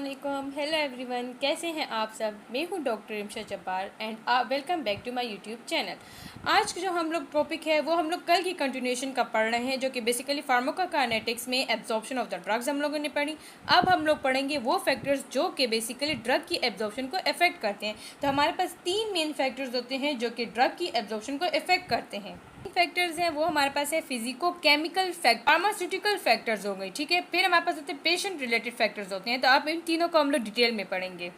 अस्सलाम hello everyone, कैसे हैं आप सब। मैं हूं doctor Imsha Jabbar and welcome back to my YouTube channel. आज जो हम लोग टॉपिक है वो हम लोग कल की कंटिन्यूएशन का पढ़ रहे हैं, जो कि बेसिकली फार्माकोकाइनेटिक्स में एब्जॉर्प्शन ऑफ द ड्रग्स हम लोगों ने पढ़ी। अब हम लोग पढ़ेंगे वो फैक्टर्स जो कि बेसिकली ड्रग की एब्जॉर्प्शन को इफेक्ट करते हैं। तो हमारे पास 3 मेन फैक्टर्स होते हैं जो कि ड्रग की एब्जॉर्प्शन को इफेक्ट करते हैं। फैक्टर्स हैं वो हमारे पास है physico chemical factor, pharmaceutical factors हो गई, ठीक है। फिर हमारे पास होते हैं पेशेंट रिलेटेड फैक्टर्स होते हैं। तो आप इन तीनों को हम लोग डिटेल में पढ़ेंगे।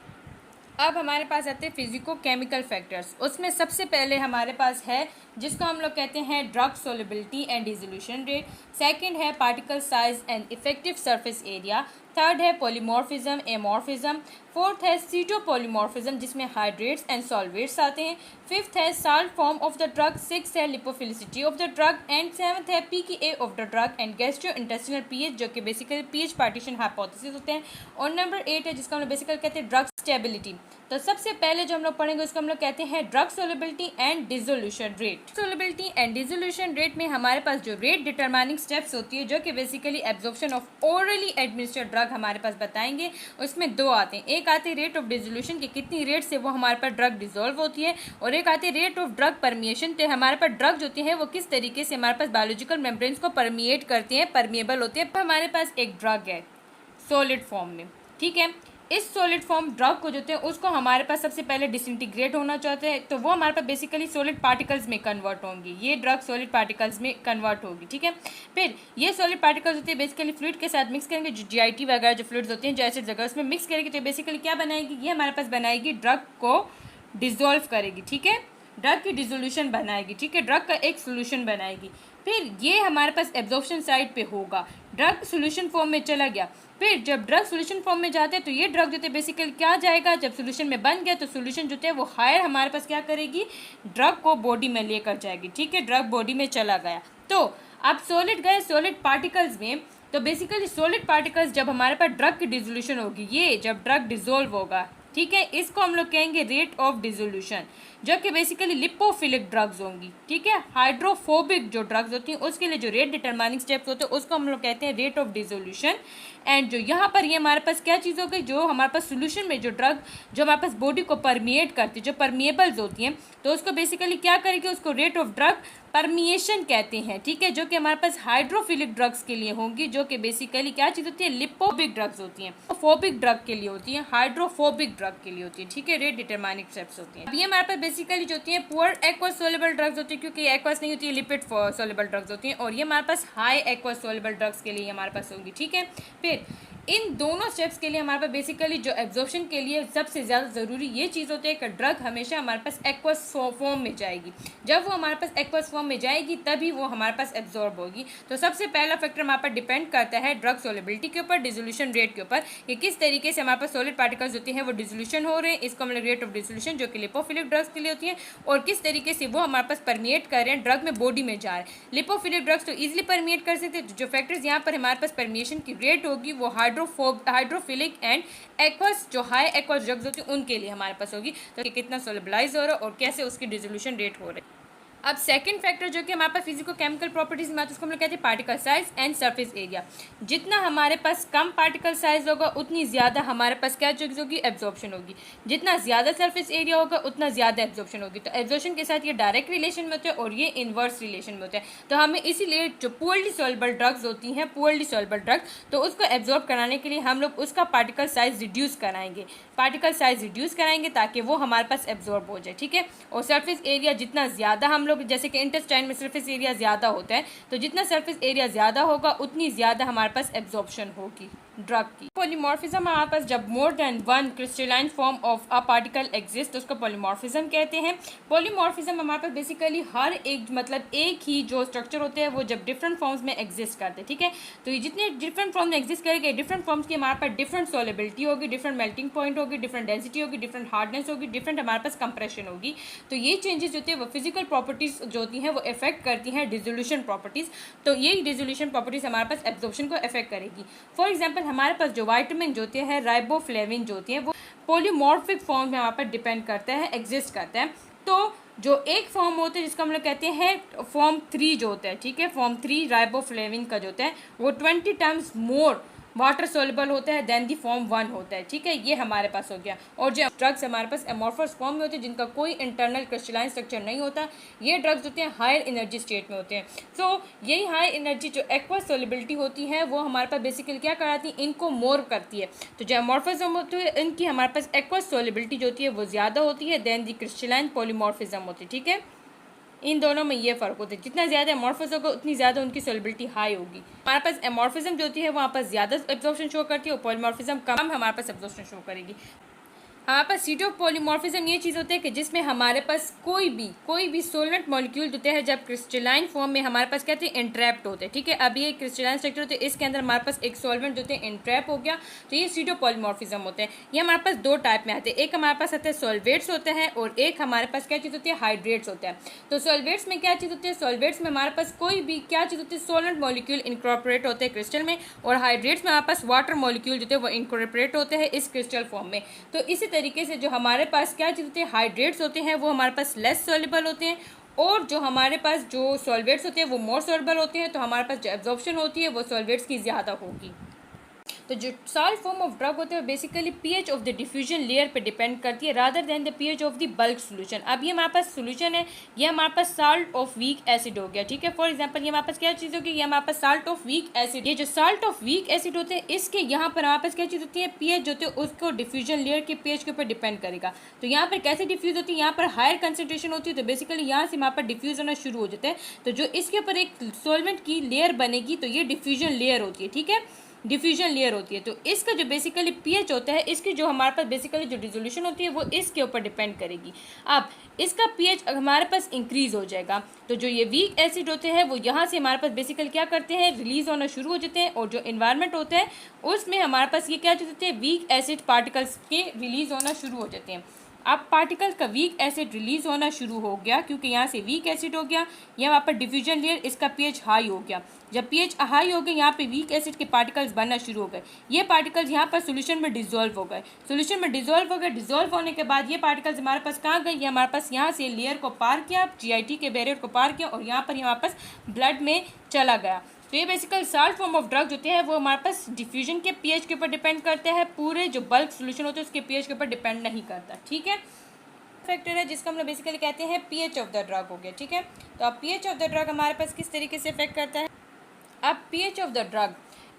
अब हमारे पास आते हैं फिजिको केमिकल फैक्टर्स। उसमें सबसे पहले हमारे पास है जिसको हम लोग कहते हैं drug solubility and dissolution rate. Second है particle size and effective surface area. Third है पॉलीमॉर्फिज्म एमॉर्फिज्म। फोर्थ है सीटोपॉलीमॉर्फिज्म जिसमें हाइड्रेट्स एंड सॉल्वेट्स आते हैं। फिफ्थ है salt form of the drug. Six है lipophilicity of the drug and seventh है pKa of the drug and gastro intestinal pH, जो कि बेसिकली पीएच पार्टीशन हाइपोथेसिस होते हैं। और नंबर 8 है जिसको हम लोग बेसिकली कहते हैं ड्रग स्टेबिलिटी। तो सबसे पहले जो हम लोग पढ़ेंगे उसको हम लोग कहते हैं drug solubility and dissolution rate. Solubility and dissolution rate में हमारे पास जो रेट डिटरमाइनिंग स्टेप्स होती है, जो कि basically absorption of orally administered drug हमारे पास बताएंगे। उसमें दो आते हैं, एक आते हैं रेट ऑफ डिसोल्यूशन की कितनी रेट से वो हमारे पास ड्रग डिसॉल्व होती है, और एक आते हैं रेट ऑफ ड्रग परमिएशन, तो हमारे पास ड्रग जो होती है वो किस तरीके से हमारे पास बायोलॉजिकल मेम्ब्रेन्स को परमिएट करती हैं, परमिएबल होते हैं। हमारे पास एक ड्रग है सॉलिड फॉर्म में, ठीक है। इस सॉलिड फॉर्म ड्रग को जो है उसको हमारे पास सबसे पहले डिसइंटीग्रेट होना चाहते हैं, तो वो हमारे पास बेसिकली सॉलिड पार्टिकल्स में कन्वर्ट होंगी। ये ड्रग सॉलिड पार्टिकल्स में कन्वर्ट होगी, ठीक है। फिर ये सॉलिड पार्टिकल्स होते हैं बेसिकली फ्लूइड के साथ मिक्स करेंगे, जो जीआईटी वगैरह जो फ्लूइड्स होते हैं जो एसिड वगैरह उसमें मिक्स करेंगे, तो बेसिकली क्या बनाएगी, ये हमारे पास बनाएगी ड्रग को डिजोल्व करेगी, ठीक है। ड्रग की डिसोल्यूशन बनाएगी, ठीक है, ड्रग का एक सोल्यूशन बनाएगी। फिर ये हमारे पास एब्जॉर्प्शन साइड पे होगा, ड्रग सोल्यूशन फॉर्म में चला गया। फिर जब ड्रग सोल्यूशन फॉर्म में जाते हैं तो ये ड्रग जो है बेसिकली क्या जाएगा, जब सोल्यूशन में बन गया तो सोल्यूशन जो है वो हायर हमारे पास क्या करेगी, ड्रग को बॉडी में लेकर जाएगी, ठीक है। ड्रग बॉडी में चला गया तो अब सॉलिड गए सॉलिड पार्टिकल्स में, तो बेसिकली सॉलिड पार्टिकल्स जब हमारे पास ड्रग की डिसोल्यूशन होगी, ये जब ड्रग डिसॉल्व होगा, ठीक है, इसको हम लोग कहेंगे रेट ऑफ डिसोल्यूशन, जो कि बेसिकली लिपोफिलिक ड्रग्स होंगी, ठीक है। हाइड्रोफोबिक जो ड्रग्स होती हैं उसके लिए जो रेट डिटरमाइनिंग स्टेप्स होते हैं उसको हम लोग कहते हैं रेट ऑफ डिसोल्यूशन। एंड जो यहाँ पर ये हमारे पास क्या चीज़ हो गई, जो हमारे पास सोल्यूशन में जो ड्रग जो हमारे पास बॉडी को परमिएट करती है, जो परमिएबल्स होती हैं, तो उसको बेसिकली क्या करेगी, उसको रेट ऑफ ड्रग परमिएशन कहते हैं, ठीक है, जो कि हमारे पास हाइड्रोफिलिक ड्रग्स के लिए होंगी, जो कि बेसिकली क्या चीज़ होती है, लिपोफिक ड्रग्स होती हैं, फोबिक ड्रग के लिए होती हैं, हाइड्रोफोबिक ड्रग के लिए होती है, ठीक है। रेट डिटरमाइनिंग स्टेप्स होती हैं। अब ये हमारे पास बेसिकली जो होती है पुअर एक्वस सोल्युबल ड्रग्स होती है, क्योंकि एक्वस नहीं होती है, लिपिड सोल्युबल ड्रग्स होती हैं, और ये हमारे पास हाई एक्वस सोल्युबल ड्रग्स के लिए हमारे पास होंगी, ठीक है। फिर इन दोनों स्टेप्स के लिए हमारे पास बेसिकली जो एब्जॉर्प्शन के लिए सबसे ज़्यादा ज़रूरी ये चीज़ होती है कि ड्रग हमेशा हमारे पास एक्वस फॉर्म में जाएगी। जब वो हमारे पास एक्वस फॉर्म में जाएगी तभी वो हमारे पास एब्जॉर्ब होगी। तो सबसे पहला फैक्टर हमारे पास डिपेंड करता है ड्रग सोलिबिलिटी के ऊपर, डिसोल्यूशन रेट के ऊपर, कि किस तरीके से हमारे पास सॉलिड पार्टिकल्स होते हैं वो डिसोल्यूशन हो रहे हैं, इसको हम लोग रेट ऑफ डिसोल्यूशन जो कि लिपोफिलिक ड्रग्स के लिए होती है, और किस तरीके से वो हमारे पास परमिएट कर रहे हैं ड्रग में, बॉडी में जा रहे हैं। लिपोफिलिक ड्रग्स तो ईजिली परमिएट कर सकते हैं, जो फैक्टर्स यहाँ पर हमारे पास परमिएशन की रेट होगी वो हाइड्रोफिलिक एंड एक्वस जो हाई एक्वस ड्रग्स होती है उनके लिए हमारे पास होगी, तो कितना सोलिबलाइज हो रहा है और कैसे उसकी डिसोल्यूशन रेट हो रही है। अब सेकंड फैक्टर जो कि हमारे पास फिजिको केमिकल प्रॉपर्टीज में आता है उसको हम लोग कहते हैं particle size and surface area. जितना हमारे पास कम पार्टिकल साइज होगा उतनी ज़्यादा हमारे पास क्या चीज़ होगी, एब्जॉर्प्शन होगी। जितना ज़्यादा सरफेस एरिया होगा उतना ज़्यादा एब्जॉर्प्शन होगी। तो एब्जॉर्प्शन के साथ ये डायरेक्ट रिलेशन में होते हैं और ये इन्वर्स रिलेशन में होते हैं। तो हमें इसीलिए जो पुअरली सॉल्युबल ड्रग्स होती हैं, पुअरली सॉल्युबल ड्रग्स, तो उसको एब्जॉर्ब कराने के लिए हम लोग उसका पार्टिकल साइज रिड्यूस कराएंगे, पार्टिकल साइज रिड्यूस कराएंगे ताकि वो हमारे पास एब्जॉर्ब हो जाए, ठीक है। और सरफेस एरिया जितना ज़्यादा हम लोग, जैसे कि इंटेस्टाइन में सरफेस एरिया ज़्यादा होता है, तो जितना सरफेस एरिया ज़्यादा होगा उतनी ज़्यादा हमारे पास एब्जॉर्प्शन होगी ड्रग की। पॉलीमॉर्फिज्म हमारे पास जब more than one crystalline form of a particle exist तो उसको पॉलीमॉर्फिज्म कहते हैं। पॉलीमॉर्फिज्म हमारे पास बेसिकली हर एक मतलब एक ही जो स्ट्रक्चर होते हैं वो जब डिफरेंट फॉर्म्स में एग्जिस्ट करते हैं, ठीक है। तो ये जितने डिफरेंट फॉर्म में एग्जिस्ट करेंगे, डिफरेंट फॉर्म्स की हमारे पास डिफरेंट सोलिबिलिटी होगी, डिफरेंट मेल्टिंग पॉइंट होगी, डिफरेंट डेंसिटी होगी, डिफरेंट हार्डनेस होगी, डिफरेंट हमारे पास कंप्रेशन होगी। तो ये चेंजेस होते हैं वो फिजिकल प्रॉपर्टीज जो होती हैं वो इफेक्ट करती हैं डिसोल्यूशन प्रॉपर्टीज। तो ये डिसोल्यूशन प्रॉपर्टीज हमारे पास एब्जॉर्प्शन को इफेक्ट करेगी। फॉर एग्जाम्पल हमारे पास जो विटामिन जो होते हैं, राइबोफ्लेविन जो होती है, वो पॉलीमॉर्फिक फॉर्म में हमारे पास डिपेंड करता है, एग्जिस्ट करता है। तो जो एक फॉर्म होता है जिसको हम लोग कहते हैं फॉर्म 3 जो होता है, ठीक है, फॉर्म 3 राइबोफ्लेविन का जो होता है वो 20 टाइम्स मोर वाटर सोल्युबल होता है देन दी फॉर्म 1 होता है, ठीक है, ये हमारे पास हो गया। और जो ड्रग्स हमारे पास एमॉर्फस फॉर्म में होते हैं जिनका कोई इंटरनल क्रिस्टलाइन स्ट्रक्चर नहीं होता, ये ड्रग्स होते हैं हायर एनर्जी स्टेट में होते हैं। सो यही हायर एनर्जी जो एक्वस सोल्युबिलिटी होती है वो हमारे पास बेसिकली क्या कराती है, इनको मोर करती है। तो जो एमॉर्फिज्म होती है इनकी हमारे पास एक्वस सोल्युबिलिटी जो होती है वो ज़्यादा होती है देन दी क्रिस्टलाइन पॉलीमॉर्फिज्म होती है, ठीक है। इन दोनों में ये फ़र्क होता है, जितना ज़्यादा एमॉर्फिस होगा उतनी ज़्यादा उनकी सोल्युबिलिटी हाई होगी। हमारे पास एमॉर्फिज्म जो होती है वहाँ पर ज़्यादा एब्जॉर्प्शन शो करती है और पॉलीमॉर्फिज्म कम हमारे पास एब्जॉर्प्शन शो करेगी। हमारे पास सीटोपॉलीमॉर्फिज्म ये चीज़ होती है कि जिसमें हमारे पास कोई भी सोलवेंट मॉलिक्यूल होते हैं जब क्रिस्टलाइन फॉर्म में हमारे पास कहते हैं इंट्रैप्ट होते हैं, ठीक है। अब ये क्रिस्टलाइन स्ट्रक्चर होते हैं, इसके अंदर हमारे पास एक सोलवेंट होते हैं इंट्रैप हो गया, तो ये सीटोपॉलीमॉर्फिज्म होते हैं। ये हमारे पास दो टाइप में आते हैं, एक हमारे पास आते हैं सॉल्वेट्स होते हैं और एक हमारे पास क्या चीज़ होती है, हाइड्रेट्स होते हैं। तो सॉल्वेट्स में क्या चीज़ होती है, सॉल्वेट्स में हमारे पास कोई भी क्या चीज़ होती है, सोलवेंट मॉलिक्यूल इनकॉर्पोरेट होते हैं क्रिस्टल में, और हाइड्रेट्स में हमारे पास वाटर मॉलिक्यूल जो होते हैं वो इनकॉर्पोरेट होते हैं इस क्रिस्टल फॉर्म में। तो इसी तरीके से जो हमारे पास क्या चीज़ होते हैं, हाइड्रेट्स होते हैं वो हमारे पास लेस सॉल्युबल होते हैं, और जो हमारे पास जो सॉल्वेट्स होते हैं वो मोर सॉल्युबल होते हैं। तो हमारे पास जो एब्जॉर्प्शन होती है वो सॉल्वेट्स की ज़्यादा होगी। तो जो सॉल्ट फॉर्म ऑफ ड्रग होते हैं basically pH of the diffusion layer पे डिपेंड करती है rather than the pH of the bulk solution. अब ये हमारे पास सोल्यूशन है, ये हमारे पास साल्ट ऑफ वीक एसिड हो गया, ठीक है। फॉर एग्जांपल ये हमारे पास क्या चीज़ होगी, ये हमारे पास साल्ट ऑफ वीक एसिड। ये जो साल्ट ऑफ वीक एसिड होते हैं इसके यहाँ पर हमारे पास क्या चीज़ होती है, पीएच जो होती है उसको डिफ्यूजन लेयर के पीएच के ऊपर डिपेंड करेगा। तो यहाँ पर कैसे डिफ्यूज होती है, यहाँ पर हायर कंसेंट्रेशन होती है तो बेसिकली यहाँ से हमारे पर डिफ्यूज होना शुरू हो जाता है। तो जो इसके ऊपर एक सॉल्वेंट की लेयर बनेगी तो ये डिफ्यूजन लेयर होती है, ठीक है, डिफ्यूजन लेयर होती है। तो इसका जो बेसिकली पीएच होता है इसकी जो हमारे पास बेसिकली जो डिसोल्यूशन होती है वो इसके ऊपर डिपेंड करेगी। अब इसका पीएच हमारे पास इंक्रीज हो जाएगा तो जो ये वीक एसिड होते हैं वो यहाँ से हमारे पास बेसिकली क्या करते हैं, रिलीज होना शुरू हो जाते हैं, और जो इन्वायरमेंट होता है उसमें हमारे पास ये क्या होते हैं, वीक एसिड पार्टिकल्स के रिलीज होना शुरू हो जाते हैं। अब पार्टिकल्स का वीक एसिड रिलीज होना शुरू हो गया क्योंकि यहाँ से वीक एसिड हो गया, यहाँ पर डिफ्यूजन लेयर इसका पीएच हाई हो गया। जब पीएच हाई हो गया यहाँ पे वीक एसिड के पार्टिकल्स बनना शुरू हो गए, ये पार्टिकल्स यहाँ पर सोल्यूशन में डिसॉल्व हो गए, सोल्यूशन में डिसॉल्व हो गए। डिसॉल्व होने के बाद ये पार्टिकल्स हमारे पास कहाँ गए, ये हमारे पास यहाँ से लेयर को पार किया, जीआईटी के बैरियर को पार किया और यहाँ पर हमारे पास ब्लड में चला गया। तो ये बेसिकल साल्ट फॉर्म ऑफ ड्रग होते हैं वो हमारे पास डिफ्यूजन के पीएच के ऊपर डिपेंड करते हैं, पूरे जो बल्क सोल्यूशन होते हैं उसके पीएच के ऊपर डिपेंड नहीं करता, ठीक है। फैक्टर है जिसका हम लोग बेसिकली कहते हैं पीएच ऑफ द ड्रग हो गया, ठीक है। तो अब पीएच ऑफ द ड्रग हमारे पास किस तरीके से इफेक्ट करता है। अब पीएच ऑफ द ड्रग,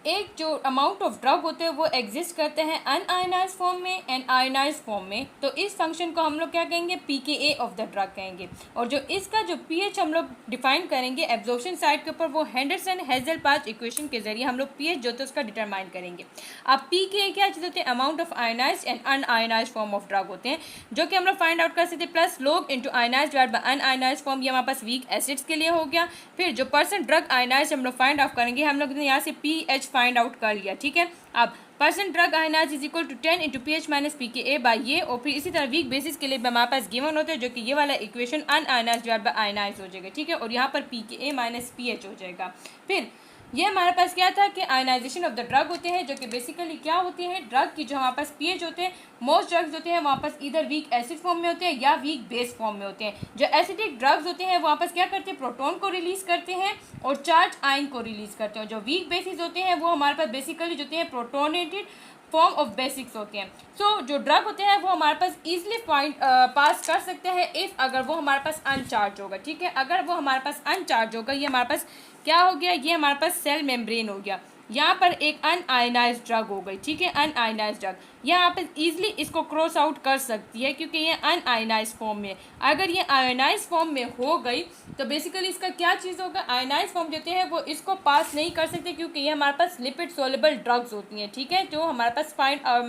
एक जो अमाउंट ऑफ ड्रग होते हैं वो एग्जिस्ट करते हैं अनआयनाइज फॉर्म में एंड आयनाइज फॉर्म में। तो इस फंक्शन को हम लोग क्या कहेंगे, पीकेए ऑफ द ड्रग कहेंगे। और जो इसका जो पीएच हम लोग डिफाइन करेंगे एब्जॉर्प्शन साइड के ऊपर वो हेंडरसन हेज़लपाच इक्वेशन के जरिए हम लोग पीएच जो है उसका डिटरमाइन करेंगे। अब पीकेए क्या चीज़ होते हैं, amount of ionize and unionize form of drug होते हैं जो कि हम लोग फाइंड आउट कर सकते हैं, plus log into ionize divide by unionize form, ये हमारे पास वीक एसिड्स के लिए हो गया। फिर जो परसेंट ड्रग आयनाइज हम लोग फाइंड आउट करेंगे, हम लोग ने यहाँ से पीएच फाइंड आउट कर लिया, ठीक है। अब percent drug ionize is equal to 10 into P H minus P K A by ये, और फिर इसी तरह वीक बेसिस के लिए हमारे पास गिवन होता है जो कि ये वाला equation unionised divide by ionise हो जाएगा, ठीक है। और यहाँ पर पी के ए माइनस पी एच हो जाएगा। फिर ये हमारे पास क्या था कि आयनाइजेशन ऑफ द ड्रग होते हैं जो कि बेसिकली क्या होते हैं, ड्रग की जो हमारे पास पीएच होते हैं, मोस्ट ड्रग्स होते हैं वहाँ पास इधर वीक एसिड फॉर्म में होते हैं या वीक बेस फॉर्म में होते हैं। जो एसिडिक ड्रग्स होते हैं वहाँ पास क्या करते हैं, प्रोटॉन को रिलीज करते हैं और चार्ज आयन को रिलीज करते हैं। जो वीक बेसिस होते हैं वो हमारे पास बेसिकली जो होते हैं प्रोटोनेटेड फॉर्म ऑफ बेसिक्स होते हैं। सो जो ड्रग होते हैं वो हमारे पास ईजिली पास कर सकते हैं इफ़ अगर वो हमारे पास अनचार्ज होगा, ठीक है। अगर वो हमारे पास अनचार्ज होगा, ये हमारे पास क्या हो गया, ये हमारे पास सेल मेम्ब्रेन हो गया, यहाँ पर एक अनआयनाइज ड्रग हो गई, ठीक है, अनआयनाइज ड्रग यहाँ पर ईजिली इसको क्रॉस आउट कर सकती है क्योंकि ये अनआयनाइज फॉर्म में। अगर ये आयनाइज फॉर्म में हो गई तो बेसिकली इसका क्या चीज़ होगा, आयनाइज फॉर्म देते हैं वो इसको पास नहीं कर सकते क्योंकि ये हमारे पास लिपिड सोलेबल ड्रग्स होती हैं, ठीक है, जो हमारे पास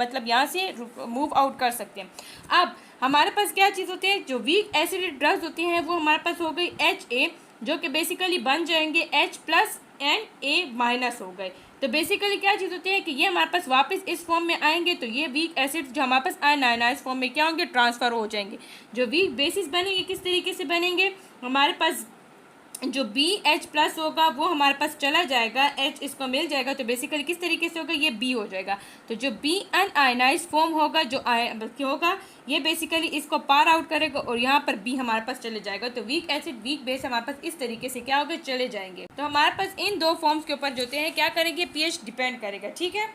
मतलब यहाँ से मूव आउट कर सकते हैं। अब हमारे पास क्या चीज़ होती है, जो वीक एसिड ड्रग्स होती हैं वो हमारे पास हो गई HA जो कि बेसिकली बन जाएंगे H plus and A minus हो गए। तो बेसिकली क्या चीज़ होती है कि ये हमारे पास वापस इस फॉर्म में आएंगे तो ये वीक एसिड जो हमारे पास अनआयनाइज फॉर्म में क्या होंगे, ट्रांसफ़र हो जाएंगे। जो वीक बेसिस बनेंगे किस तरीके से बनेंगे, हमारे पास जो BH+ होगा वो हमारे पास चला जाएगा, H इसको मिल जाएगा, तो बेसिकली किस तरीके से होगा, ये B हो जाएगा। तो जो B अनआयनाइज फॉर्म होगा, जो क्या होगा, ये बेसिकली इसको पार आउट करेगा और यहाँ पर B हमारे पास चले जाएगा। तो वीक एसिड वीक बेस हमारे पास इस तरीके से क्या होगा, चले जाएंगे। तो हमारे पास इन दो फॉर्म्स के ऊपर जो होते हैं क्या करेंगे, pH डिपेंड करेगा, ठीक है।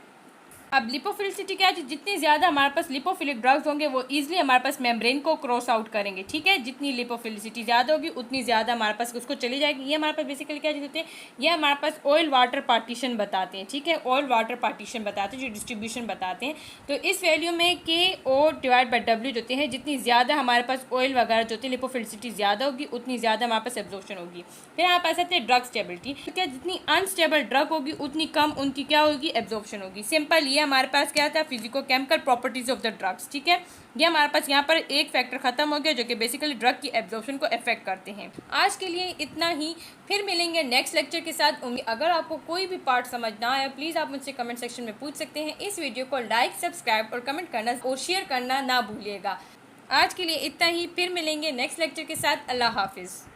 अब लिपोफिलिसिटी क्या है, जितनी ज़्यादा हमारे पास लिपोफिलिक ड्रग्स होंगे वो इजीली हमारे पास मेम्ब्रेन को क्रॉस आउट करेंगे, ठीक है। जितनी लिपोफिलिसिटी ज़्यादा होगी उतनी ज़्यादा हमारे पास उसको चली जाएगी। ये हमारे पास बेसिकली क्या होते हैं, ये हमारे पास ऑयल वाटर पार्टीशन बताते हैं, ठीक है। ऑयल वाटर पार्टीशन बताते हैं, जो डिस्ट्रीब्यूशन बताते हैं। तो इस वैल्यू में KO/W होते हैं, जितनी ज़्यादा हमारे पास ऑयल वगैरह जो होती है लिपोफिलिसिटी ज़्यादा होगी उतनी ज़्यादा हमारे पास एब्जॉर्प्शन होगी। फिर हमारे पास आते हैं ड्रग स्टेबिलिटी, क्या जितनी अनस्टेबल ड्रग होगी उतनी कम उनकी क्या होगी, एब्जॉर्प्शन होगी। सिंपल, ये हमारे पास क्या था, physico chemical properties of the drugs, ठीक है। ये हमारे पास यहाँ पर एक फैक्टर खत्म हो गया जो कि बेसिकली ड्रग की एब्जॉर्प्शन को अफेक्ट करते हैं। आज के लिए इतना ही, फिर मिलेंगे नेक्स्ट लेक्चर के साथ। अगर आपको कोई भी पार्ट समझ ना आया प्लीज़ आप मुझसे कमेंट सेक्शन में पूछ सकते हैं। इस वीडियो को लाइक, सब्सक्राइब और कमेंट करना और शेयर करना ना भूलिएगा। आज के लिए इतना ही, फिर मिलेंगे नेक्स्ट लेक्चर के साथ। अल्लाह हाफिज़।